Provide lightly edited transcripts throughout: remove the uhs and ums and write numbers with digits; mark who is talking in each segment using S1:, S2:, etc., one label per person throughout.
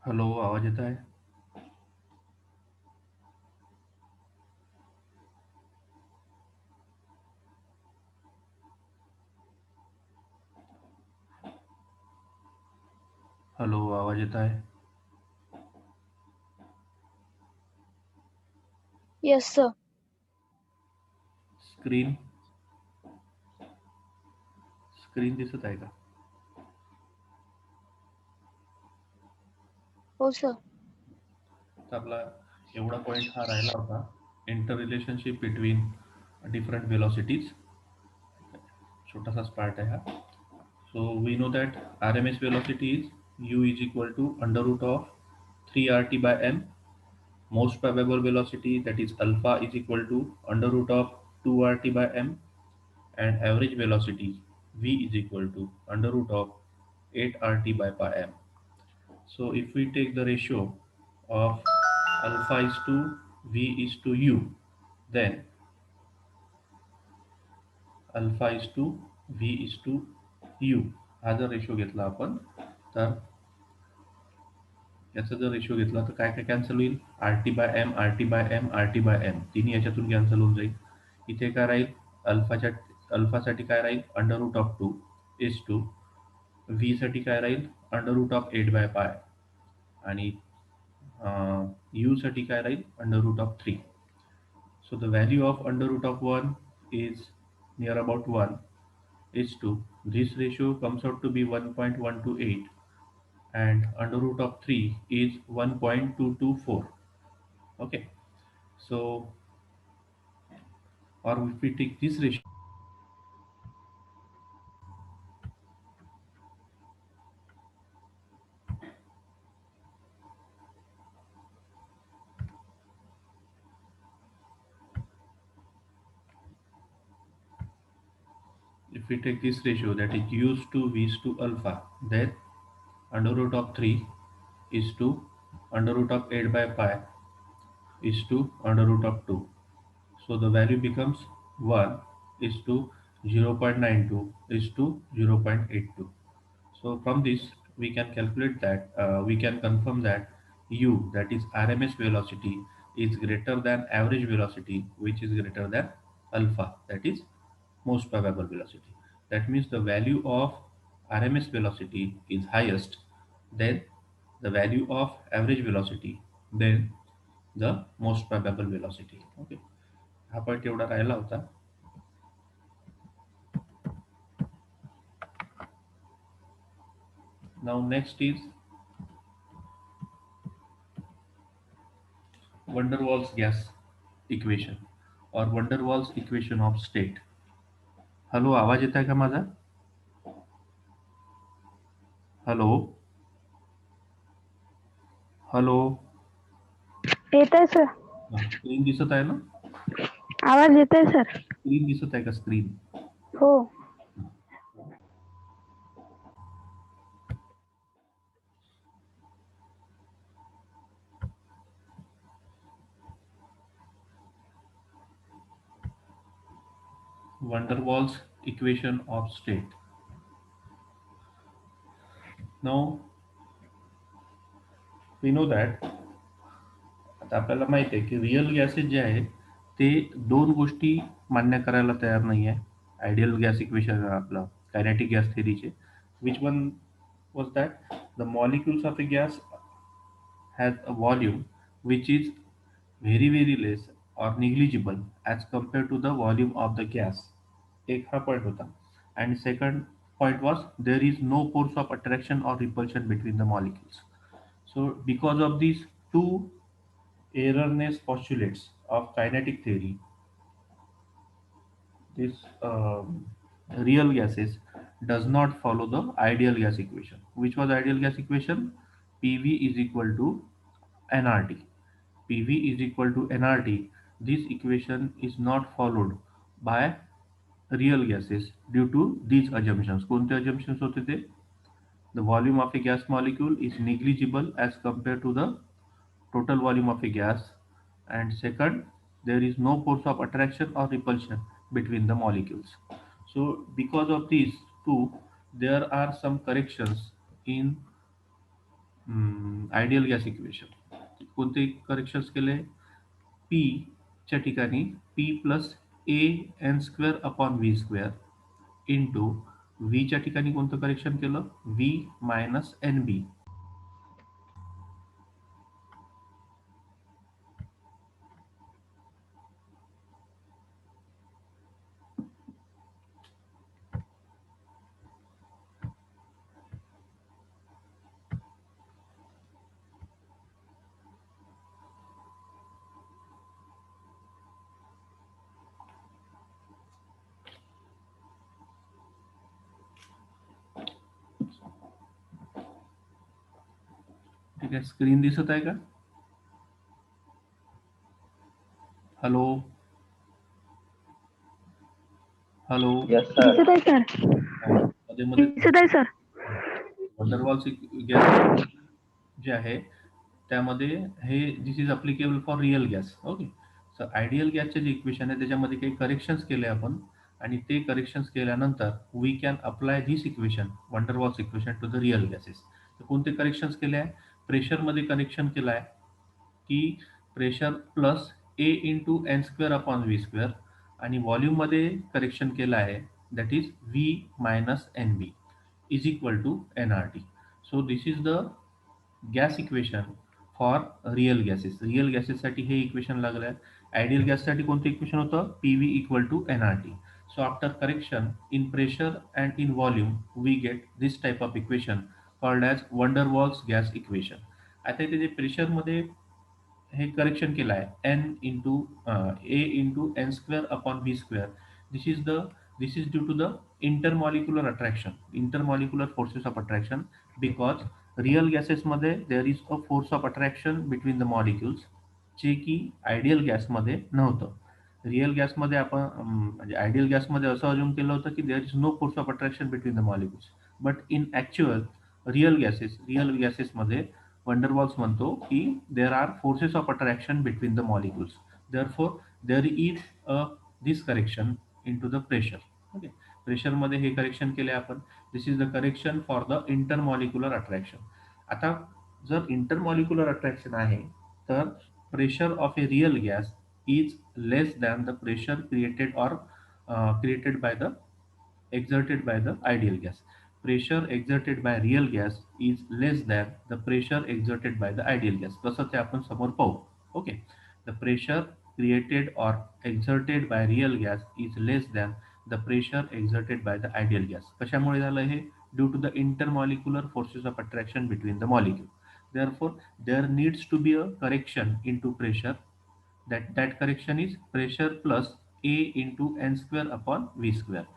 S1: Hello, आवाज येत आहे? हेलो, आवाज येत आहे?
S2: Yes, sir.
S1: स्क्रीन स्क्रीन दिसत आहे का?
S2: Oh, sir.
S1: तर आपला एवढा पॉइंट हा राहिला होता, inter relationship between different velocities. छोटासाच पार्ट आहे हा. So we know that R M S velocity is u is equal to under root of 3 RT by m. Most probable velocity, that is alpha, is equal to under root of 2 RT by m, and average velocity v is equal to under root of 8 RT by pi m. So if we take the ratio of alpha is to v is to u, then alpha is to v is to u हा जर ratio घेतला आपण, तर याचा जर ratio घेतला तर काय काय कॅन्सल होईल? R T by M, R T by M, R T by M, तिन्ही याच्यातून कॅन्सल होऊन जाईल. इथे काय राहील? अल्फाच्या अल्फासाठी काय राहील? Under root of 2 is to v साठी काय राहील? अंडर रूट ऑफ 8/पाय, आणि यू साठी काय राहील? Under root of 3. So the value of under root of 1 is near about 1 is to this ratio comes out to be 1.128, and under root of 3 is 1.224. Okay, so or if we take this ratio, if we take this ratio, that is u to v to alpha, then under root of 3 is to under root of 8/pi is to under root of 2. So the value becomes 1 is to 0.92 is to 0.82. So from this we can calculate that, we can confirm that u, that is RMS velocity, is greater than average velocity, which is greater than alpha, that is most probable velocity. That means the value of RMS velocity is highest, then the value of average velocity, then the most probable velocity. Okay, हा point एवढा राहिला होता. Now next is Vanderwaals gas equation or Vanderwaals equation of state. Hello, आवाज येत आहे का माझा? Hello, hello.
S2: येत आहे सर.
S1: स्क्रीन दिसत आहे ना?
S2: आवाज येत आहे सर.
S1: स्क्रीन दिसत आहे का? स्क्रीन.
S2: हो.
S1: Vanderwaals equation of state. Now we know that, आता आपल्याला माहिती आहे की रिअल गॅसेस जे आहे ते दोन गोष्टी मान्य करायला तयार नाही आहे. आयडियल गॅस इक्वेशन आपलं कायनेटिक गॅस थेरीचे. Which one was that? The molecules of a gas has a volume which is very very less or negligible as compared to the volume of the gas. एक हा point होता. And second point was there is no force of attraction or repulsion between the molecules. So because of these two erroneous postulates of kinetic theory, this real gases does not follow the ideal gas equation. Which was ideal gas equation? PV is equal to nRT. PV is equal to nRT. This equation is not followed by real gases due to these assumptions. कोणते assumptions होते ते? The volume of a gas molecule is negligible as compared to the total volume of a gas, and second, there is no force of attraction or repulsion between the molecules. So because of these two, there are some corrections in ideal gas equation कोणते corrections केले? P च्या ठिकाणी P plus A N square upon V square into व्हीच्या ठिकाणी कोणतं correction केलं? V minus N B. ठीक आहे, स्क्रीन दिसत आहे का? Hello hello.
S3: Yes, sir.
S2: दिसत आहे सर.
S1: मध्ये मध्ये
S2: दिसत आहे सर.
S1: वंडरवॉल्स गॅस जे आहे त्यामध्ये हे this is applicable for real gas. Okay. So ideal गॅसचे जे इक्वेशन आहे त्याच्यामध्ये काही करेक्शन्स केले आपण आणि ते करेक्शन्स केल्यानंतर we can apply this equation van der Waals equation to the real gases. तर कोणते करेक्शन्स केले आहे? प्रेशरमध्ये कनेक्शन केलं आहे की pressure plus A into N square upon V square आणि व्हॉल्यूममध्ये करेक्शन केलं आहे that is V minus N B is equal to N R T. So this is the gas equation for real gases. Real गॅसेससाठी हे equation लागलं आहे. Ideal गॅससाठी कोणतं इक्वेशन होतं? P V equal to N R T. So after correction in pressure and in volume we get this type of equation called as van der Waals gas equation. आता इथे जे प्रेशरमध्ये हे करेक्शन केलं आहे N into A into N square upon V square. This is the this is due to the intermolecular attraction, intermolecular forces of attraction. Because real गॅसेसमध्ये there is a force of attraction between the molecules जे की ideal गॅसमध्ये नव्हतं. Real गॅसमध्ये आपण म्हणजे ideal गॅसमध्ये असं assume केलं होतं की there is no force of attraction between the molecules. But in actual real गॅसेसमध्ये वंडरवॉल्स म्हणतो की there are forces of attraction between the molecules. Therefore there is a this correction in to the pressure. Okay. प्रेशरमध्ये हे correction केले आपण. This is the correction for the intermolecular attraction. आता जर intermolecular attraction आहे तर pressure of a real gas is less than the pressure created by the exerted by the ideal gas. Pressure exerted by real gas is less than the pressure exerted by the ideal gas. कसं ते आपण समोर पाहू. Okay. The pressure created or exerted by real gas is less than the pressure exerted by the ideal gas. कशामुळे झालं हे? Due to the intermolecular forces of attraction between the molecule. Therefore, there needs to be a correction into pressure. That correction is pressure plus a into n square upon v square.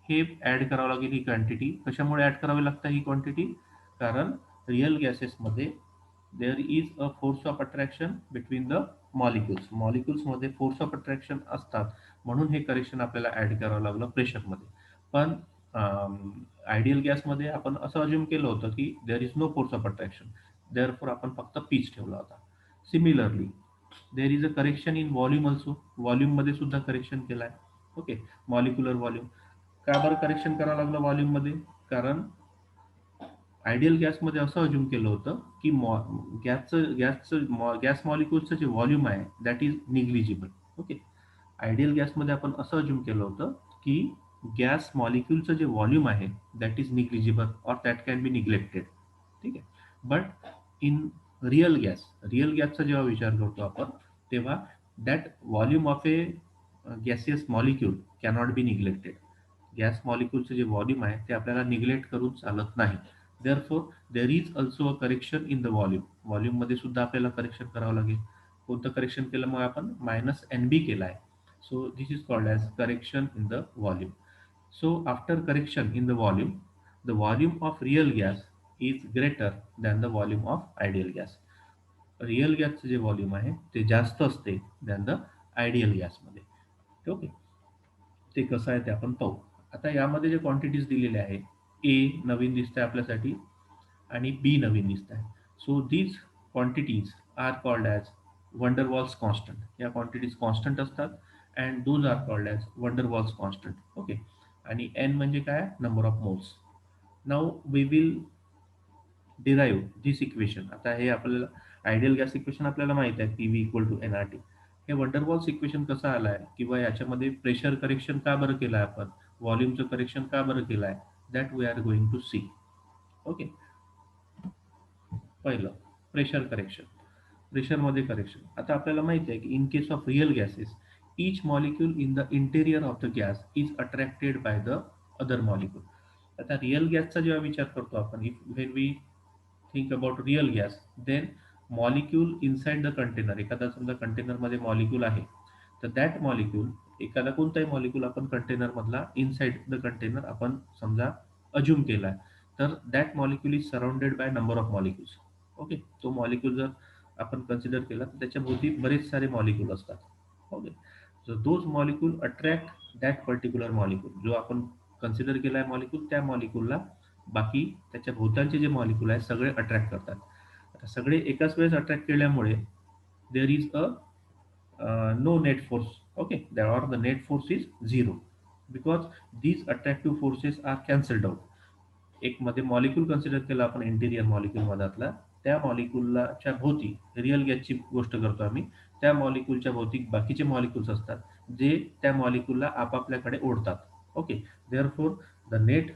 S1: हे add करावं लागेल ही quantity. कशामुळे add करावी लागतं ही quantity? कारण real गॅसेसमध्ये there is a force of attraction between the molecules. मॉलिक्युल्समध्ये फोर्स ऑफ अट्रॅक्शन असतात म्हणून हे करेक्शन आपल्याला ऍड करावं लागलं प्रेशरमध्ये. पण आयडियल गॅसमध्ये आपण असं अज्युम केलं होतं की there is no force of attraction. Therefore आपण फक्त पीच ठेवला होता. Similarly there is a correction in volume also. व्हॉल्यूममध्ये सुद्धा करेक्शन केलं आहे. ओके. Molecular volume. का बरं करेक्शन करावं लागलं व्हॉल्यूममध्ये? कारण आयडियल गॅसमध्ये असं अज्युम केलं होतं की गॅस मॉलिक्युल्सचं जे व्हॉल्यूम आहे that is negligible. Okay. Ideal गॅसमध्ये आपण असं अज्युम केलं होतं की गॅस मॉलिक्युलचं जे व्हॉल्यूम आहे that is negligible or that can be neglected. ठीक आहे. बट इन रिअल गॅसचा जेव्हा विचार करतो आपण तेव्हा that volume of a gaseous molecule cannot be neglected. Gas मॉलिक्यूलचं जे व्हॉल्यूम आहे ते आपल्याला निग्लेक्ट करून चालत नाही. Therefore there is also a correction in the volume. व्हॉल्यूममध्ये सुद्धा आपल्याला करेक्शन करावं लागेल. कोणतं करेक्शन केलं मग आपण? मायनस एन बी केलं आहे. So this is called as correction in the volume. So after correction in the volume the volume of real gas is greater than the volume of ideal gas. Real गॅसचं जे volume आहे ते जास्त असते than the ideal गॅसमध्ये. Okay. ते कसं आहे ते आपण पाहू. आता यामध्ये जे क्वांटिटीज दिलेले आहे ए नवीन दिसत आहे आपल्यासाठी आणि बी नवीन दिसत आहे. So these quantities are called as van der Waals constant. या क्वांटिटीज कॉन्स्टंट असतात and those are called as van der Waals constant. Okay. आणि एन म्हणजे काय? Number of moles. Now we will derive this equation. आता हे आपल्याला आयडियल गॅस इक्वेशन आपल्याला माहित आहे, P V equal to nRT. हे वंडरवॉल्स इक्वेशन कसं आलं आहे, किंवा याच्यामध्ये प्रेशर करेक्शन का बरं केलं आहे आपण, व्हॉल्यूमचं करेक्शन का बरं केलं आहे, that we are going to see. Okay. पहिलं, प्रेशर करेक्शन. प्रेशरमध्ये करेक्शन. आता आपल्याला माहिती आहे की in case of real gases, each molecule in the interior of the gas is attracted by the other molecule. आता रिअल गॅसचा जेव्हा विचार करतो आपण, if when we think about real gas, then molecule inside the container, एखादा समजा कंटेनरमध्ये molecule आहे, तर दॅट मॉलिक्यूल, एखादा कोणताही मॉलिक्यूल आपण कंटेनरमधला इनसाइड द कंटेनर आपण समजा अज्युम केला आहे, तर that molecule is surrounded by number of molecules. Okay. तो मॉलिक्यूल जर आपण कन्सिडर केला तर त्याच्या भोवती बरेच सारे मॉलिक्यूल असतात. Okay. So those molecule attract that particular molecule, जो आपण कन्सिडर केला आहे मॉलिक्यूल, त्या मॉलिक्यूलला बाकी त्याच्या भोवतालचे जे मॉलिक्यूल आहेत सगळे अट्रॅक्ट करतात. आता सगळे एकाच वेळेस अट्रॅक्ट केल्यामुळे there is a no net force. Okay, there are the net force is zero because these attractive forces are cancelled out. एक मध्ये मॉलिक्यूल कन्सिडर केला आपण, इंटिरियर मॉलिक्यूल मधातला, त्या मॉलिक्यूलच्या भोवती, रिअल गॅसची गोष्ट करतो आम्ही, त्या मॉलिक्यूलच्या भोवती बाकीचे मॉलिक्यूल्स असतात जे त्या मॉलिक्यूलला आपापल्याकडे ओढतात. Okay. Therefore the net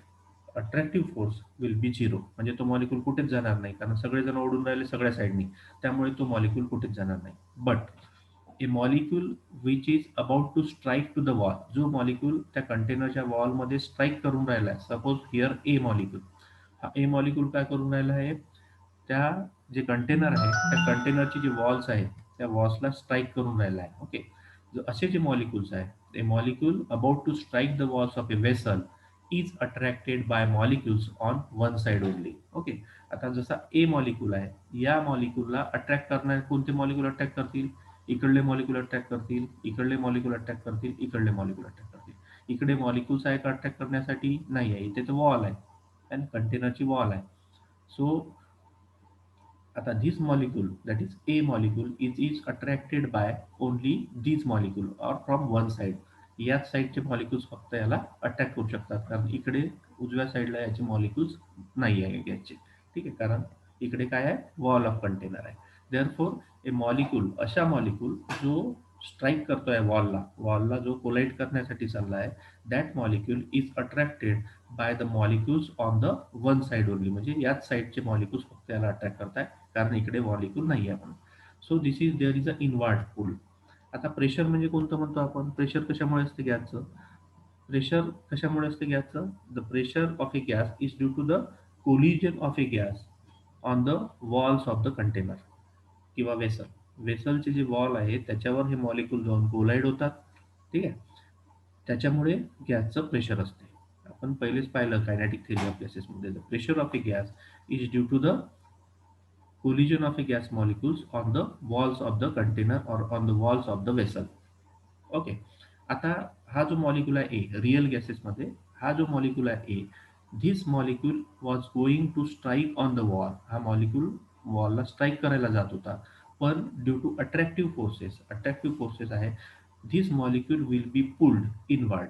S1: attractive force will be zero, म्हणजे तो मॉलिक्यूल कुठेच जाणार नाही, कारण सगळेजण ओढून राहिले सगळ्या साईडनी, त्यामुळे तो मॉलिक्यूल कुठेच जाणार नाही. But a molecule which is about to strike to the wall, जो मॉलिक्यूल त्या कंटेनरच्या वॉलमध्ये स्ट्राईक करून राहिला आहे, सपोज हिअर ए मॉलिक्यूल, हा ए मॉलिक्यूल काय करून राहिला आहे, त्या जे कंटेनर आहे त्या कंटेनरची जी वॉल्स आहे त्या वॉल्सला स्ट्राईक करून राहिला आहे. ओके. जो असे जे मॉलिक्यूल्स आहेत, a molecule about to strike the walls of a vessel is attracted by molecules on one side only. Okay. आता जसा ए मॉलिक्यूल आहे, या मॉलिक्यूलला अट्रॅक्ट करणारे कोणते मॉलिक्यूल अट्रॅक्ट करतील, इकडले मॉलिक्यूल अट्रॅक्ट करतील, इकडले मॉलिक्यूल अट्रॅक्ट करतील, इकडले मॉलिक्यूल अट्रॅक्ट करतील. इकडे मॉलिक्यूल्स आहे का अट्रॅक्ट करण्यासाठी, नाही आहे, इथे तर वॉल आहे आणि कंटेनरची वॉल आहे. सो आता this molecule, that is A molecule, is attracted by only these molecule or from one side. याच साईडचे मॉलिक्यूल्स फक्त याला अट्रॅक्ट करू शकतात, कारण इकडे उजव्या साईडला याचे मॉलिक्यूल्स नाही आहे याचे. ठीक आहे, कारण इकडे काय आहे, वॉल ऑफ कंटेनर आहे. देअरफोर ए मॉलिक्यूल, अशा मॉलिक्यूल जो स्ट्राईक करतोय वॉलला, वॉलला जो कोलाइड करण्यासाठी चालला आहे, that molecule is attracted by the molecules on the one side only, म्हणजे याच साईडचे मॉलिक्यूल्स फक्त याला अट्रॅक्ट करताय, कारण इकडे मॉलिक्यूल नाही आहे म्हणून. So this is there is a inward pull. आता प्रेशर म्हणजे कोणतं म्हणतो आपण, प्रेशर कशामुळे असते गॅसचं, प्रेशर कशामुळे असते गॅसचं, the pressure of a gas is due to the collision of a gas on the walls of the container किंवा वेसल. वेसलचे जे वॉल आहे त्याच्यावर हे मॉलिक्यूल जाऊन कोलाइड होतात. ठीक आहे. त्याच्यामुळे गॅसचं प्रेशर असते. आपण पहिलेच पाहिलं कायनेटिक थिअरी ऑफ गॅसेसमध्ये, the pressure of a gas is due to the collision of a gas molecules on the walls of the container or on the walls of the vessel. Okay. आता हा जो molecule आहे ए, real गॅसेसमध्ये हा जो molecule आहे A, this molecule was going to strike on the wall, हा molecule वॉलला strike करायला जात होता, पण ड्यू टू अट्रॅक्टिव्ह फोर्सेस आहे, this molecule will be pulled inward,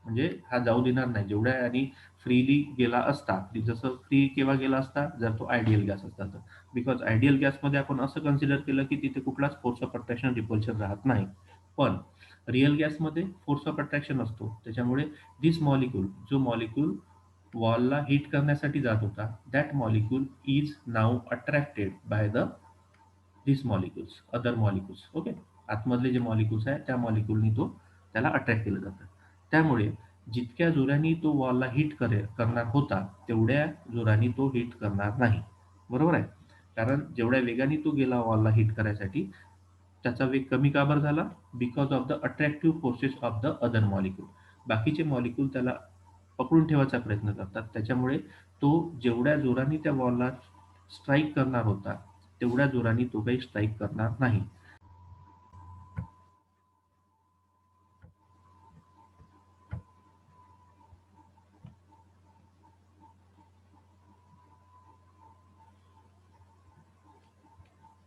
S1: म्हणजे हा जाऊ देणार नाही, जेवढ्या आणि फ्रीली गेला असता, जसं फ्री केव्हा गेला असता, जर तो आयडियल गॅस असता तर. बिकॉज आयडियल गॅसमध्ये आपण असं कन्सिडर केलं की तिथे कुठलाच फोर्स ऑफ अट्रॅक्शन रिपल्शन राहत नाही, पण रिअल गॅसमध्ये फोर्स ऑफ अट्रॅक्शन असतो. त्याच्यामुळे दिस मॉलिक्यूल, जो मॉलिक्यूल वॉलला हिट करण्यासाठी जात होता, that molecule is now attracted by the this molecules, other molecules. Okay. आतमधले जे मॉलिक्यूल्स आहेत त्या मॉलिक्यूलनी तो त्याला अट्रॅक्ट केलं जातं. त्यामुळे जितक्या जोराने तो वॉलला हिट करणार होता तेवढ्या जोराने तो हिट करणार नाही. बरोबर आहे, कारण जेवढ्या वेगाने तो गेला वॉलला हिट करायसाठी, त्याचा वेग कमी का बरं झाला, because of the attractive forces of the other molecule. बाकीचे मॉलिक्यूल त्याला पकडून ठेवायचा प्रयत्न करतात, त्याच्यामुळे तो जेवढ्या जोराने त्या वॉलला स्ट्राईक करणार होता तेवढ्या जोराने तो काही स्ट्राईक करणार नाही.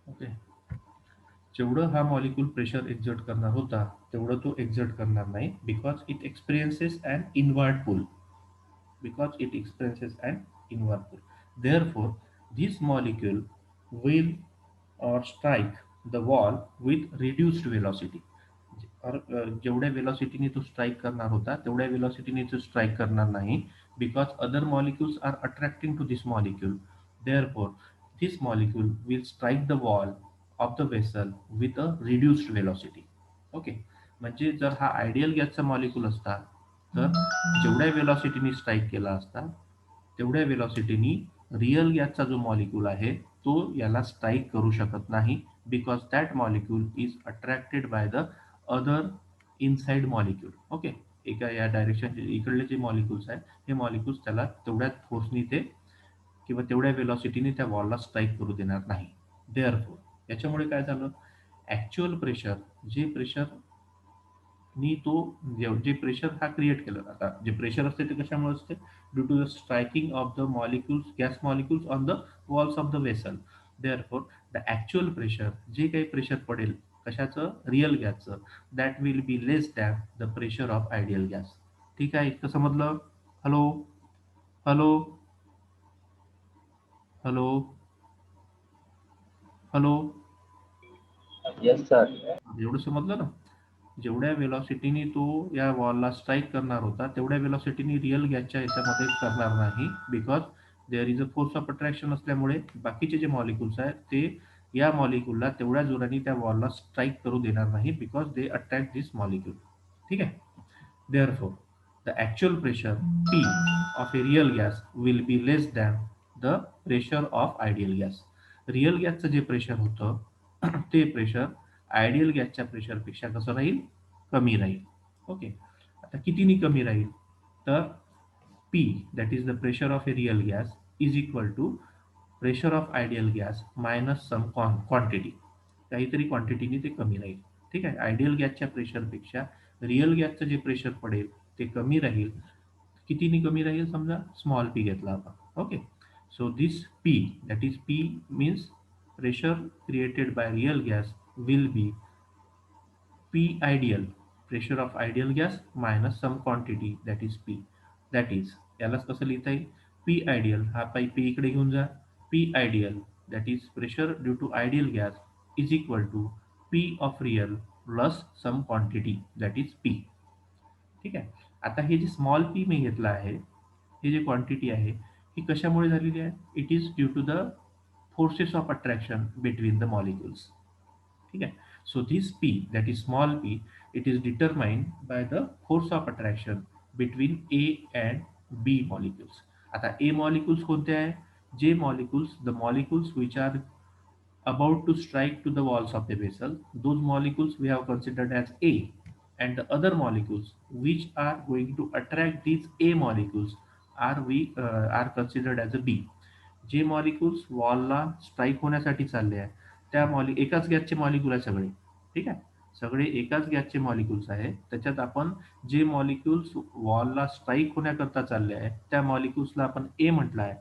S1: ओके. जेवढं हा मॉलिक्यूल प्रेशर एक्झर्ट करणार होता तेवढं तो एक्झर्ट करणार नाही, because it experiences and inward pull, because it experiences and inward pull. Therefore This molecule will or strike the wall with reduced velocity. जेवढ्या वेलॉसिटीने तो स्ट्राईक करणार होता तेवढ्या वेलॉसिटीने तो स्ट्राईक करणार नाही, because other molecules are attracting to this molecule. Therefore this molecule will strike the wall of the vessel with a reduced velocity. Okay. म्हणजे जर हा आयडियल गॅसचा मॉलिक्यूल असता तर जेवढ्या वेलॉसिटीने स्ट्राईक केला असता तेवढ्या वेलॉसिटीनी रिअल गॅसचा जो मॉलिक्यूल आहे तो याला स्ट्राईक करू शकत नाही, because that molecule is attracted by the other inside molecule. Okay. एका या डायरेक्शन इकडले जे मॉलिक्यूल्स आहेत हे मॉलिक्यूल्स त्याला तेवढ्याच फोर्सनी ते किंवा तेवढ्या वेलॉसिटीने त्या वॉलला स्ट्राईक करू देणार नाही. देअरफोर याच्यामुळे काय झालं, ॲक्च्युअल प्रेशर, जे प्रेशर नी तो जे प्रेशर हा क्रिएट केलं. आता जे प्रेशर असते ते कशामुळे असते, due to the striking of the molecules, gas molecules on the walls of the vessel. Therefore the actual pressure, जे काही प्रेशर पडेल कशाचं, रिअल गॅसचं, that will be less than the pressure of ideal gas. ठीक आहे, इतकं समजलं? Hello, hello, hello, hello.
S3: Yes, sir.
S1: एवढं समजलं ना? जेवढ्या वेलॉसिटीने तो या वॉलला स्ट्राईक करणार होता तेवढ्या वेलॉसिटीने रिअल गॅसच्या याच्यामध्ये करणार नाही, because there is a force of attraction असल्यामुळे बाकीचे जे मॉलिक्युल्स आहेत ते या मॉलिक्यूलला तेवढ्या जोराने त्या वॉलला स्ट्राईक करू देणार नाही, because they attract this molecule. ठीक आहे. Therefore, the actual pressure P of a real gas will be less than the pressure of ideal gas. Real गॅसचं जे प्रेशर होतं ते प्रेशर आयडियल गॅसच्या प्रेशरपेक्षा कसं राहील, कमी राहील. ओके. आता कितीनी कमी राहील, तर P, that is the pressure of a real gas, is equal to pressure of ideal gas minus some quantity. काहीतरी क्वांटिटीने ते कमी राहील. ठीक आहे. आयडियल गॅसच्या प्रेशरपेक्षा रिअल गॅसचं जे प्रेशर पडेल ते कमी राहील. कितीने कमी राहील, समजा स्मॉल पी घेतला आपण. Okay. So this P, that is P means pressure created by real gas, will be P ideal, pressure of ideal gas minus some quantity that is P. That is, यालाच कसं लिहिता येईल, P ideal, हा P इकडे घेऊन जा. P ideal, that is pressure due to ideal gas, is equal to P of real plus some quantity that is P. ठीक आहे. आता हे जे स्मॉल पी मी घेतलं आहे, हे जे क्वांटिटी आहे ही कशामुळे झालेली आहे, it is due to the forces of attraction between the molecules. ठीक आहे. So this P, that is small P, it is determined by the force of attraction between A and B molecules. आता A molecules कोणते आहे, जे molecules, the molecules which are about to strike to the walls of the vessel, those molecules we have considered as A, and the other molecules which are going to attract these A molecules are considered as a B. जे molecules वॉलला strike होण्यासाठी चालले आहे त्या एकाच गॅसचे molecule आहे सगळे. ठीक आहे. सगळे एकाच गॅसचे मॉलिक्युल्स आहे. त्याच्यात आपण जे मॉलिक्युल्स वॉलला स्ट्राईक होण्याकरता चालले आहे त्या मॉलिक्युल्सला आपण ए म्हटलं आहे,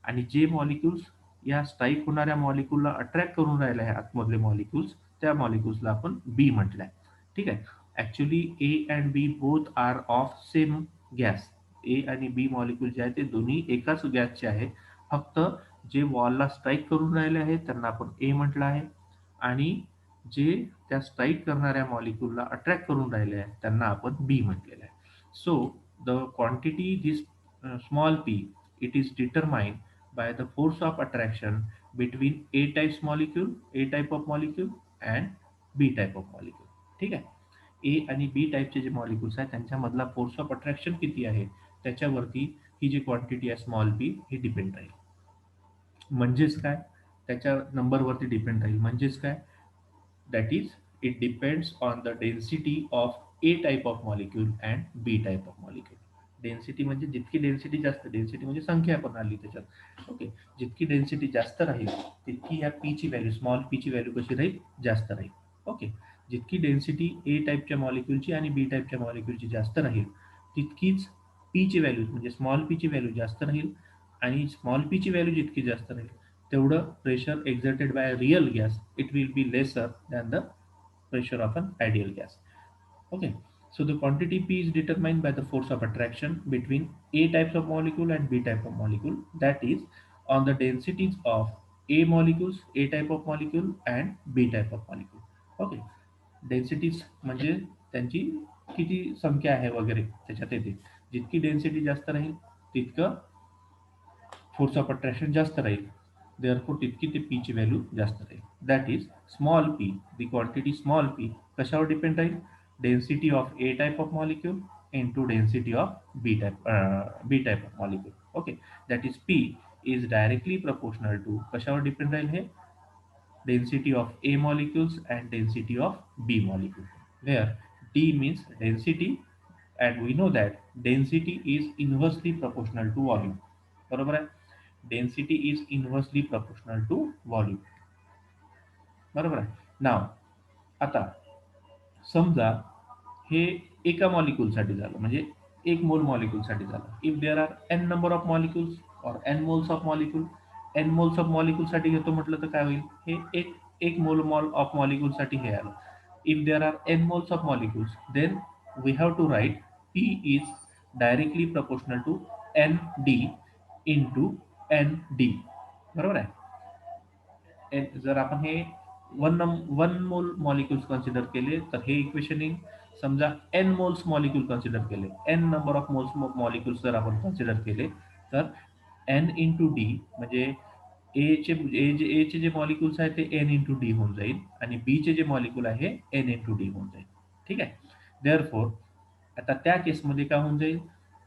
S1: आणि जे मॉलिक्युल्स या स्ट्राईक होणाऱ्या मॉलिक्यूलला अट्रॅक्ट करून राहिले आहे आतमधले मॉलिक्यूल्स, त्या मॉलिक्यूल्सला आपण बी म्हटलंय. ठीक आहे. Actually A and B both are of same gas. A आणि बी मॉलिक्यूल जे आहे ते दोन्ही एकाच गॅसचे आहे. फक्त जे वॉलला स्ट्राईक करून राहिले आहेत त्यांना आपण ए म्हटलं आहे, आणि जे त्या स्ट्राईक करणाऱ्या मॉलिक्यूलला अट्रॅक्ट करून राहिले आहेत त्यांना आपण बी म्हटलेलं आहे. So the quantity this small P, it is determined by the force of attraction between A type of molecule and B type of molecule. ठीक आहे. ए आणि बी टाईपचे जे मॉलिक्युल्स आहेत त्यांच्यामधला फोर्स ऑफ अट्रॅक्शन किती आहे त्याच्यावरती ही जी क्वांटिटी आहे स्मॉल पी ही डिपेंड राहील. म्हणजेच काय, त्याच्या नंबरवरती डिपेंड राहील. म्हणजेच काय, that is, it depends on the density of A type of molecule and B type of molecule. Density म्हणजे जितकी डेन्सिटी जास्त, डेन्सिटी म्हणजे संख्या पण आली त्याच्यात. ओके. जितकी डेन्सिटी जास्त राहील तितकी या पीची व्हॅल्यू, स्मॉल पीची व्हॅल्यू कशी राहील, जास्त राहील. ओके. जितकी डेन्सिटी ए टाईपच्या मॉलिक्यूलची आणि बी टाईपच्या मॉलिक्यूलची जास्त राहील तितकीच पीची व्हॅल्यू म्हणजे स्मॉल पीची व्हॅल्यू जास्त राहील, आणि स्मॉल पीची व्हॅल्यू जितकी जास्त राहील तेवढं pressure exerted by real gas it will be lesser than the pressure of an ideal gas. Okay. So the quantity P is determined by the force of attraction between A types of molecule and B type of molecule. That is, on the densities of A molecules, A type of molecule and B type of molecule. Okay. Densities म्हणजे त्यांची किती संख्या आहे वगैरे त्याच्यात येते. जितकी density जास्त राहील तितकं फोर्स ऑफ अट्रॅक्शन जास्त राहील. देअरफोर तितकी ते पीची व्हॅल्यू जास्त राहील. That is small P, the quantity small P कशावर डिपेंड राहील? Density of A type of molecule into density of B type of molecule. Okay, that is P is directly proportional to कशावर depend राहील हे? Density of A molecules and density of B molecule, where D means density, and we know that density is inversely proportional to volume. बरोबर आहे? Density is inversely proportional to volume. बरोबर आहे? नाव आता समजा हे एका मॉलिक्यूलसाठी झालं, म्हणजे एक मोल मॉलिक्यूलसाठी झालं. If there are N number of molecules or N moles of molecule, N moles of मॉलिक्यूलसाठी घेतो म्हटलं तर काय होईल? हे एक एक मोल ऑफ मॉलिक्यूलसाठी हे आलं. If there are n moles of molecules, then we have to write P is directly proportional to n D into n D. बरोबर आहे? जर आपण हे वन मोल मॉलिक्युल्स कन्सिडर केले तर हे इक्वेशन येईल. समजा एन मोल्स मॉलिक्यूल कन्सिडर केले, n number of moles molecules जर आपण कन्सिडर केले तर एन इंटू डी म्हणजे ए चे जे मॉलिक्युल्स आहेत ते एन इंटू डी होऊन जाईल आणि बी चे जे मॉलिक्यूल आहे एन इंटू डी होऊन जाईल. ठीक आहे. देअरफोर आता त्या केसमध्ये काय होऊन जाईल?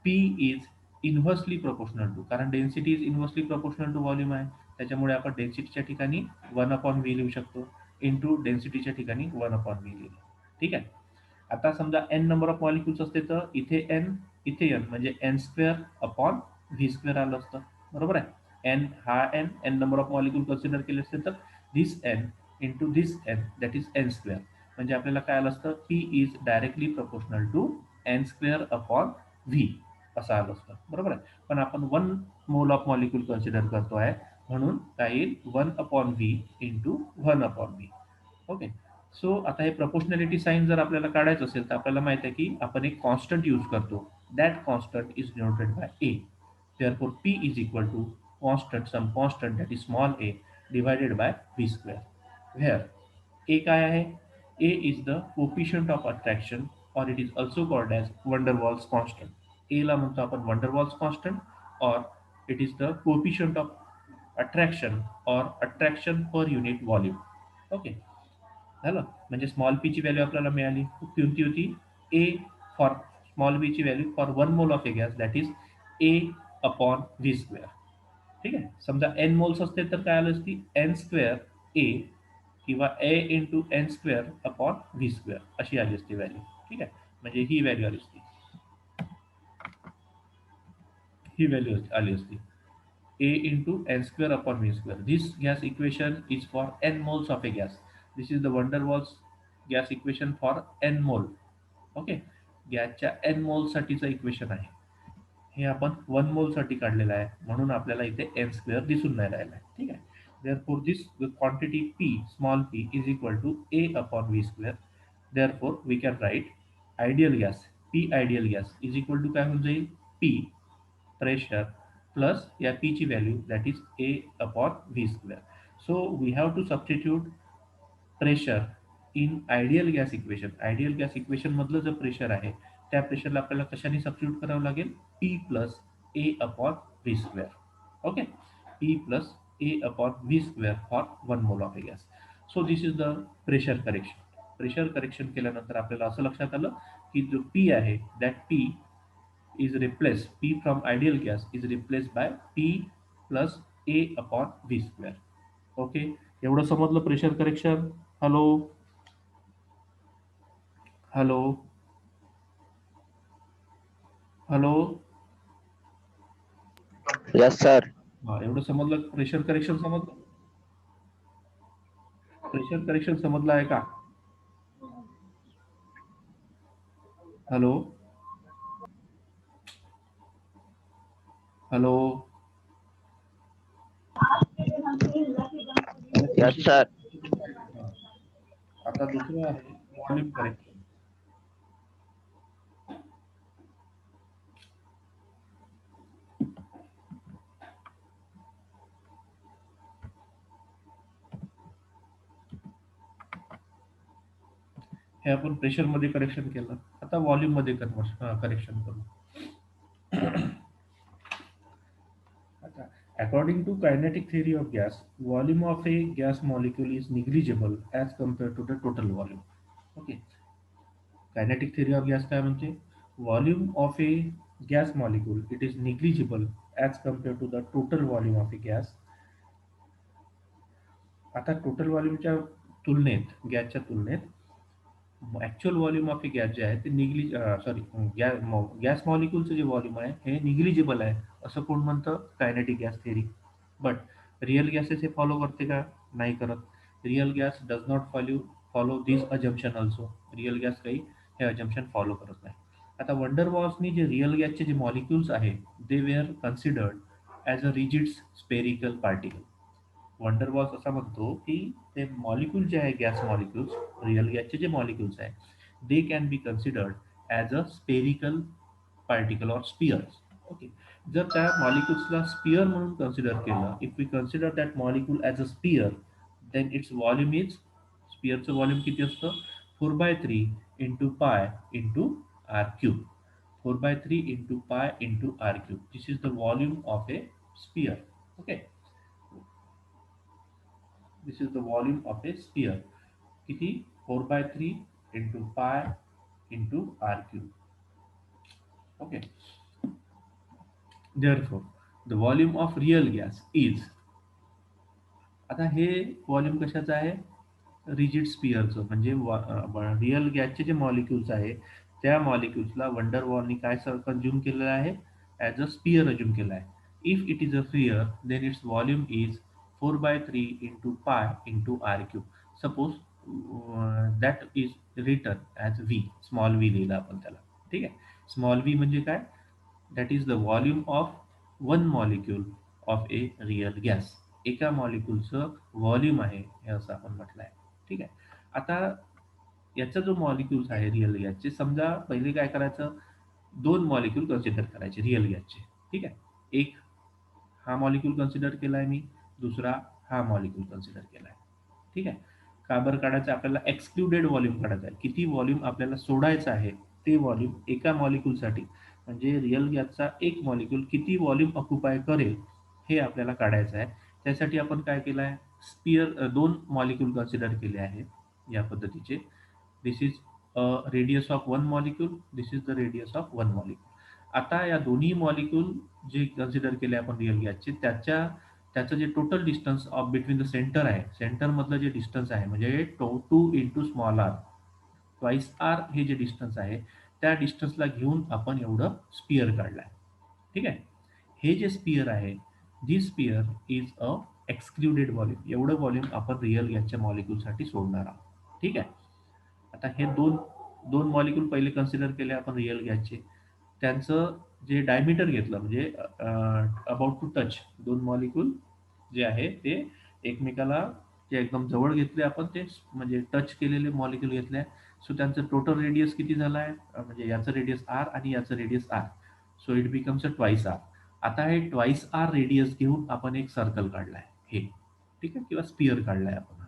S1: P is inversely proportional to, कारण density is inversely proportional to volume आहे. त्याच्यामुळे आपण डेन्सिटीच्या ठिकाणी 1/v लिहू शकतो, इंटू डेन्सिटीच्या ठिकाणी 1/v लिहिलं. ठीक आहे. आता समजा एन नंबर ऑफ मॉलिक्युल्स असते तर इथे एन म्हणजे n square upon V square आलं असतं. बरोबर आहे? एन हा n number of molecule consider केले असते तर this n into this n that is n square. म्हणजे आपल्याला काय आलं असतं? P is directly proportional to n square upon v असं आलं असतं. बरोबर आहे? पण आपण one mole of molecule consider करतो आहे म्हणून काय येईल? 1/v into 1/v. Okay. So आता हे प्रपोर्शनॅलिटी साईन जर आपल्याला काढायचं असेल तर आपल्याला माहित आहे की आपण एक कॉन्स्टंट यूज करतो. That constant is denoted by A. Therefore P is equal to constant, some constant that is small A divided by V square. Where A काय आहे? A is the coefficient of attraction or it is also called as van der Waals constant. एला म्हणतो आपण van der Waals constant or it is the coefficient of attraction or attraction per unit volume. Okay. झालं. म्हणजे small P ची value आपल्याला मिळाली. कोणती होती? ए फॉर स्मॉल बी ची value for one mole of a gas that is a upon V square. ठीक आहे. समजा एन मोल्स असते तर काय आलं असती? एन स्क्वेअर ए किंवा A into N square upon V square अशी आली असती व्हॅल्यू. ठीक आहे. म्हणजे ही व्हॅल्यू आली असती, ही व्हॅल्यू आली असती. A into n square upon v square. This gas equation is for n moles of a gas. This is the van der Waals gas equation for n mole. Okay. गॅसच्या n मोल साठीचं equation आहे हे. आपण 1 मोल साठी काढलेलं आहे म्हणून आपल्याला इथे n स्क्वेअर दिसून नाही राहिला आहे. ठीक आहे. Therefore this quantity p small p is equal to a upon v square. Therefore we can write ideal gas, p ideal gas is equal to काय होऊन जाईल? p pressure plus या p ची value that is a upon V square. So we have to substitute pressure in ideal gas equation. Ideal gas equation मधलं जे pressure आहे त्या प्रेशरला आपल्याला कशाने सबस्टिट्यूट करावं लागेल? p plus A upon V square. Okay. p plus A upon V square for one mole of a gas. So this is the pressure correction. Pressure correction केल्यानंतर आपल्याला असं लक्षात आलं की जो p आहे that p is replaced, P from ideal gas is replaced by P plus A upon V square. Okay. एवढं समजलं pressure correction? Hello hello hello.
S3: Yes, sir.
S1: हा, एवढं समजलं? प्रेशर करेक्शन समजलं? प्रेशर करेक्शन समजलं आहे का? Hello hello. आता
S3: Yes,
S1: प्रेशर,
S3: sir.
S1: आता दुसरं आहे व्हॉल्यूम करेक्शन. हे आपण प्रेशरमध्ये करेक्शन केलं. आता व्हॉल्यूममध्ये करेक्शन करू. आता according to kinetic theory of gas, volume of a gas molecule is negligible as compared to the total volume. Okay. Kinetic theory of gas काय म्हणते? Volume of a gas molecule it is negligible as compared to the total volume of a gas. आता total व्हॉल्यूमच्या तुलनेत गॅसच्या तुलनेत actual volume of a gas जे आहे ते sorry gas मॉलिक्यूलचं जे व्हॉल्यूम आहे हे निग्लिजिबल आहे असं कोण म्हणतं? Kinetic gas theory. But real gases हे फॉलो करते का? नाही करत. Real gas does not follow this assumption also. Real gas काही हे अजम्पशन फॉलो करत नाही. आता वंडरवॉल्सनी जे रिअल गॅसचे जे मॉलिक्युल्स आहे they were considered as a रिजिड्स spherical particle. Van der Waals असा म्हणतो की ते मॉलिक्यूल जे आहे गॅस मॉलिक्यूल्स रिअल गॅसचे जे मॉलिक्यूल्स आहे they can be considered as a spherical particle or spheres. Okay. जर त्या मॉलिक्युल्सला स्पियर म्हणून कन्सिडर केलं, if we consider that molecule as a sphere, then its volume is, स्पियरचं व्हॉल्यूम किती असतं? 4/3 into pi into R cube. 4/3 into pi into R cube. This is the volume of a sphere. Okay. This is the volume of a sphere. किती? 4/3 into pi into R cube. Okay. Therefore, the volume of real gas is, आता हे volume कशाचं आहे? Rigid स्पियरचं. म्हणजे real गॅसचे जे molecules आहे त्या मॉलिक्युल्सला वंडरवॉलनी काय कंझ्युम केलेलं आहे? ॲज अ स्पियर अज्युम केलं आहे. If it is a sphere then its volume is 4/3 into pi into R cube. Suppose that is written as v, small v लिहिलं आपण त्याला. ठीक आहे. स्मॉल व्ही म्हणजे काय? That is the volume of one molecule of a real gas. एका मॉलिक्यूलचं volume आहे हे असं आपण म्हटलं आहे. ठीक आहे. आता याचा जो मॉलिक्यूल्स आहे रिअल गॅसचे, समजा पहिले काय करायचं? दोन मॉलिक्यूल कन्सिडर करायचे रिअल गॅसचे. ठीक आहे. एक हा मॉलिक्यूल कन्सिडर केला आहे मी, दुसरा हा मॉलिक्यूल कन्सिडर केला आहे. ठीक आहे. का बरं काढायचं? आपल्याला एक्सक्लुडेड व्हॉल्यूम काढायचं आहे. किती व्हॉल्यूम आपल्याला सोडायचं आहे ते व्हॉल्यूम एका मॉलिक्यूलसाठी, म्हणजे रिअल गॅसचा एक मॉलिक्यूल किती व्हॉल्यूम ऑक्युपाय करेल हे आपल्याला काढायचं आहे. त्यासाठी आपण काय केलं आहे? दोन मॉलिक्यूल कन्सिडर केले आहेत या पद्धतीचे. This is radius of one molecule, this is the radius of one molecule. आता या दोन्ही मॉलिक्यूल जे कन्सिडर केले आपण रिअल गॅसचे त्याचं जे total distance of between the centre आहे, सेंटरमधलं जे डिस्टन्स आहे म्हणजे 2 into small r twice r, हे जे डिस्टन्स आहे त्या डिस्टन्सला घेऊन आपण एवढं स्पियर काढलं आहे. ठीक आहे. हे जे स्पियर आहे, this sphere is a excluded volume. एवढं व्हॉल्यूम आपण रिअल गॅसच्या मॉलिक्यूलसाठी सोडणार आहोत. ठीक आहे. आता हे दोन दोन मॉलिक्यूल पहिले कन्सिडर केले आपण रिअल गॅसचे. त्यांचं जे डायमीटर घेतलं म्हणजे अबाउट टू टच, दोन मॉलिक्यूल जे आहे ते एकमेकाला जे एकदम जवळ घेतले आपण, ते म्हणजे टच केलेले मॉलिक्यूल घेतले. सो त्यांचं टोटल रेडियस किती झालं आहे? म्हणजे याचं रेडियस आर आणि याचं radius r. So it becomes a twice r. आता हे ट्वाईस आर रेडियस घेऊन आपण एक सर्कल काढला आहे हे. ठीक आहे. किंवा स्पियर काढला आहे आपण.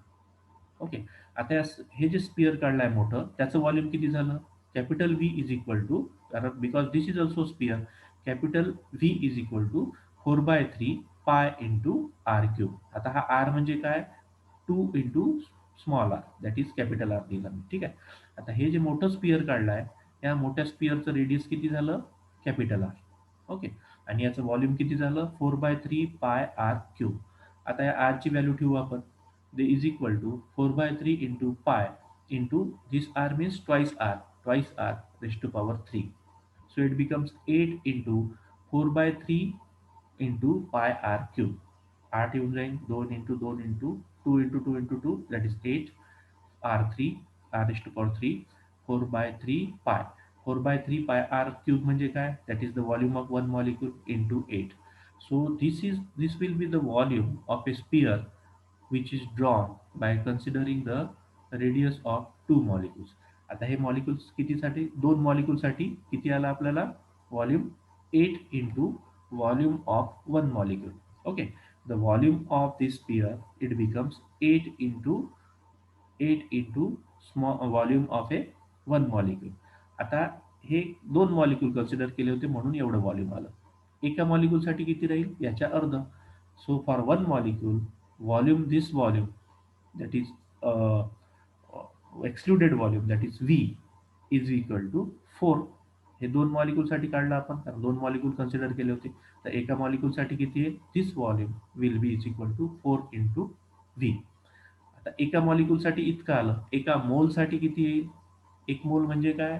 S1: ओके. आता हे जे स्पियर काढलं आहे मोठं, त्याचं व्हॉल्यूम किती झालं? Capital V is equal to, कारण because this is also sphere, capital V is equal to 4/3 pi into R cube. आता हा आर म्हणजे काय? 2 into small r, that is capital r दिला मी. ठीक आहे. आता हे जे मोठं स्पियर काढलं आहे या मोठ्या स्पियरचं रेडियस किती झालं? Capital r. ओके. आणि याचं व्हॉल्यूम किती झालं? 4/3 पाय आर क्यूब. आता या आरची व्हॅल्यू ठेवू आपण. they is equal to 4/3 into pi into this r means twice r raised to power 3. So it becomes 8 into 4/3 into pi r cube. 8 येऊन जाईल, 2 into 2 into 2 into 2 into 2 that is 8 r3 r raised to power 3 4/3 pi. 4/3 pi r cube म्हणजे काय? That is the volume of one molecule into 8. So this will be the volume of a sphere which is drawn by considering the radius of two molecules. आता हे molecules कितीसाठी? दोन मॉलिक्यूलसाठी किती आला आपल्याला volume? 8 into volume of one molecule. Okay. The volume of this sphere it becomes 8 into small volume of a one molecule. आता हे दोन molecule consider केले होते म्हणून एवढं व्हॉल्यूम आलं. एका मॉलिक्यूलसाठी किती राहील याच्या अर्ध. So for one molecule volume this volume that is excluded volume that is v is equal to 4. हे दोन मॉलिक्यूलसाठी काढलं आपण कारण दोन मॉलिक्यूल कन्सिडर केले होते. तर एका मॉलिक्यूलसाठी किती आहे this volume will be is equal to 4 into V. आता एका मॉलिक्यूलसाठी इतकं आलं. एका मोलसाठी किती येईल. एक मोल म्हणजे काय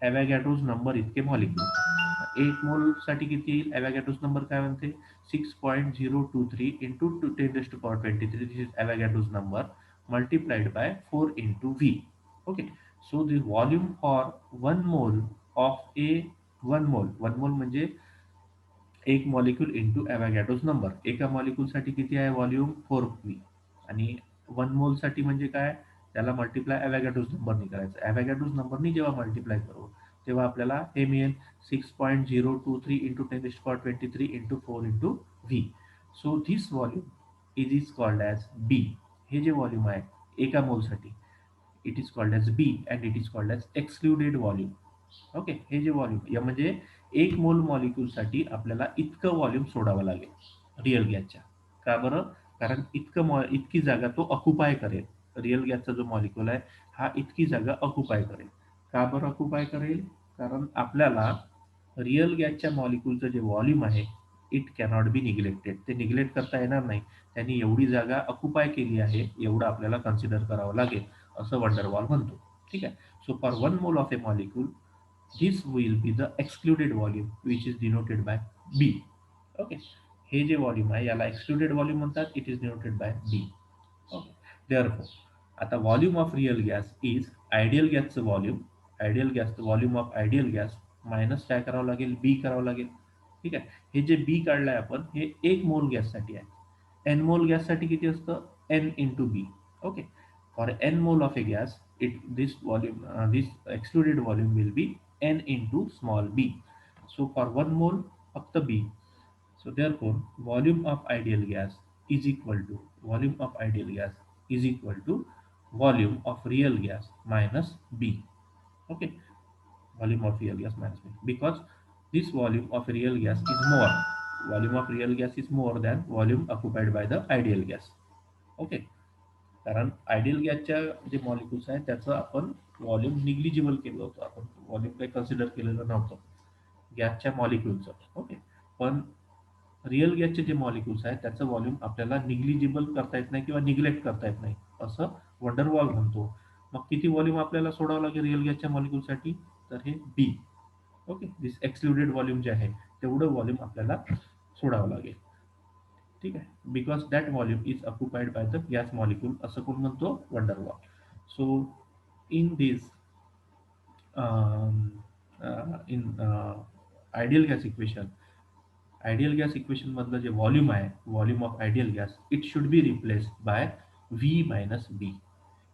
S1: ॲव्हॅगॅड्रोज नंबर इतके मॉलिक्यूल. एक मोलसाठी किती येईल ॲव्हॅगॅड्रोज नंबर काय म्हणते 6.023 into 10⁻23 this is Avogadro's number multiplied by 4 into V. Okay. So the volume for one mole of a one mole म्हणजे एक मॉलिक्यूल इंटू ॲव्हॅगॅड्रोज नंबर. एका मॉलिक्यूलसाठी किती आहे व्हॉल्यूम 4 व्ही. आणि वन मोलसाठी म्हणजे काय त्याला मल्टिप्लाय ॲव्हॅगॅड्रोज नंबरनी करायचं. ॲव्हॅगॅड्रोज नंबरनी जेव्हा मल्टिप्लाय करू तेव्हा आपल्याला हे मिळेल 6.023 into 10⁻23 into 4 into V. So this volume is called as B. हे जे व्हॉल्यूम आहे एका मोलसाठी it is called as B and it is called as excluded volume. Okay. हे जे व्हॉल्यूम या म्हणजे एक मोल मॉलिक्यूलसाठी आपल्याला इतकं व्हॉल्यूम सोडावं लागेल रिअल गॅसच्या. का बरं कारण इतकी जागा तो ऑक्युपाय करेल. रिअल गॅसचा जो मॉलिक्यूल आहे हा इतकी जागा ऑक्युपाय करेल. का बरं ऑक्युपाय करेल कारण आपल्याला रिअल गॅसच्या मॉलिक्यूलचं जे व्हॉल्यूम आहे इट कॅनॉट बी निग्लेक्टेड. ते निग्लेक्ट करता येणार नाही. त्यांनी एवढी जागा ऑक्युपाय केली आहे एवढं आपल्याला कन्सिडर करावं लागेल असं वंडरवॉल म्हणतो. ठीक आहे. So for one mole of A molecule this will be the excluded volume which is denoted by B. Okay. हे जे व्हॉल्यूम आहे याला एक्सक्लुडेड व्हॉल्यूम म्हणतात. It is denoted by B. Okay. Therefore आता volume of real gas is ideal गॅसचं volume. Ideal गॅसचं volume of ideal gas minus काय करावं लागेल बी करावं लागेल. ठीक आहे. हे जे बी काढलंय आपण हे एक मोल गॅससाठी आहे. एन मोल गॅससाठी किती असतं n into b. Okay. For N mole of a gas this volume this excluded volume will be n into small b. So for one mole of the b, so therefore volume of ideal gas is equal to volume of real gas minus b. Okay. Volume of real gas minus b because this volume of real gas is more. Volume of real gas is more than volume occupied by the ideal gas. Okay. कारण ideal गॅसच्या जे molecules आहेत त्याचं आपण volume negligible केलं होतं. आपण volume काही कन्सिडर केलेलं नव्हतं गॅसच्या मॉलिक्युलचं. ओके. पण रिअल गॅसचे जे मॉलिक्युल्स आहेत त्याचं व्हॉल्यूम आपल्याला निग्लिजिबल करता येत नाही किंवा निग्लेक्ट करता येत नाही असं वंडरवॉल म्हणतो. मग किती व्हॉल्यूम आपल्याला सोडावं लागेल रिअल गॅसच्या मॉलिक्युलसाठी तर हे b. Okay. This excluded volume जे आहे तेवढं व्हॉल्यूम आपल्याला सोडावं लागेल. ठीक आहे. Because that volume is occupied by the gas molecule असं कोण म्हणतो Van der Waals. So in this in ideal gas equation ideal gas equation मधलं जे व्हॉल्यूम आहे volume of ideal gas it should be replaced by v minus b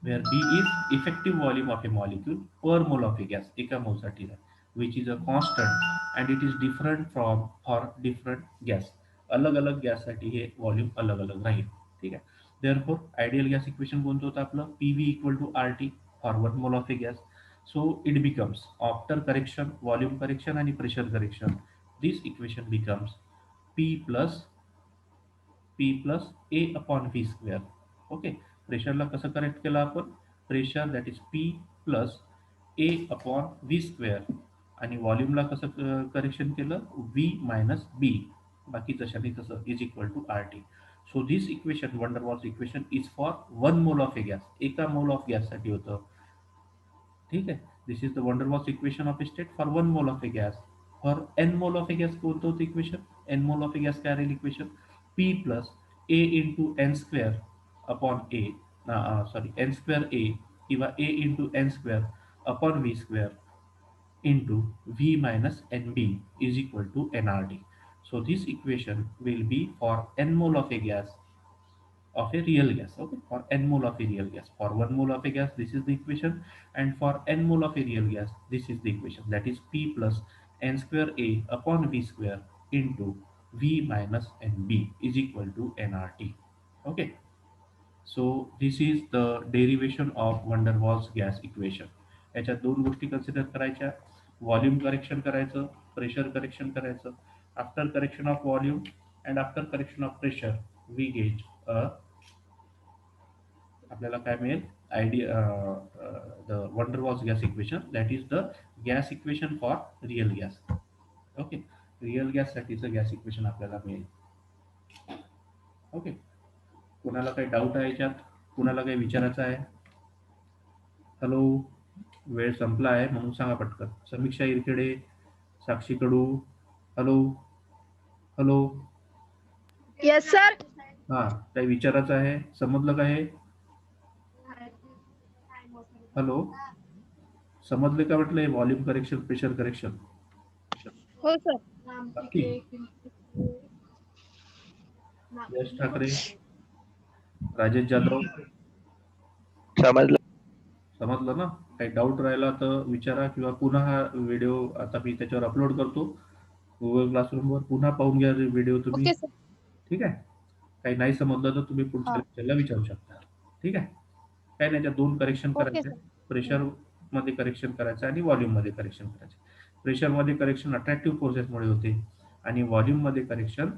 S1: where B is effective volume of a molecule per mole of a gas एका मोलसाठी which is a constant and it is different from for different gas. अलग अलग गॅससाठी हे volume अलग अलग राहील. ठीक आहे. देअरफॉर आयडियल गॅस इक्वेशन कोणतं होतं आपलं PV equal to RT for one mole of a gas. So it becomes after correction volume correction आणि pressure correction this equation becomes P plus A upon V square. Okay. प्रेशरला कसं correct केलं आपण pressure that is P plus A upon V square आणि व्हॉल्यूमला कसं correction केलं V minus बी बाकी जशाने तसं is equal to R T. So this equation van der Waals equation is for one mole of a gas एका मोल ऑफ गॅससाठी होतं. ठीक आहे. This is the van der Waals equation of a state for one mole of a gas. For N mole of a gas कोणतं होतं equation N mole of a gas काय राहील equation P plus A into N square upon A sorry N square A किंवा A into N square upon V square into V minus N B is equal to N R T. So this equation will be for n mole of a gas of a real gas. Okay, for n mole of a real gas. For 1 mole of a gas, this is the equation, and for n mole of a real gas, this is the equation. That is P plus n square A upon V square into V minus NB is equal to nRT. Okay. So this is the derivation of van der Waals gas equation. याच्यात दोन गोष्टी consider करायच्या, volume correction करायचं, pressure correction करायचं. After correction of volume and after correction of pressure we get आपल्याला काय मिळेल, idea the van der Waals gas equation, that is the gas equation for real gas. Okay, real गॅससाठीचं gas equation आपल्याला मिळेल. Okay, कोणाला काही doubt आहे याच्यात, कोणाला काही विचारायचं आहे? हॅलो, वेळ संपला आहे म्हणून सांगा पटकन. समीक्षा इरखेडे, साक्षी कडू, हॅलो हॅलो.
S2: Yes sir.
S1: हां, काही विचारायचं आहे? समजलं का हे? हॅलो, समजले का म्हटलं? Volume correction, pressure correction.
S2: हो सर.
S1: नक्की. यश ठाकरे, राजेश जाधव,
S3: समजलं.
S1: समजलं ना? काही डाऊट राहिला तर विचारा, किंवा पुन्हा हा व्हिडिओ आता मी त्याच्यावर अपलोड करतो गुगल क्लासरूमवर, पुन्हा पाहून घ्या व्हिडिओ तुम्ही.
S2: Okay sir.
S1: ठीक आहे. काही नाही समजलं तर तुम्ही पुढच्या
S2: हा.
S1: लेक्चरला विचारू शकता. ठीक आहे. काही नाही, त्यात दोन करेक्शन
S2: ओके
S1: करायचे,
S2: सर.
S1: प्रेशर मध्ये करेक्शन करायचं आणि व्हॉल्यूम मध्ये करेक्शन करायचे. प्रेशर मध्ये करेक्शन अट्रॅक्टिव्ह फोर्सेसमुळे होते आणि व्हॉल्यूम मध्ये करेक्शन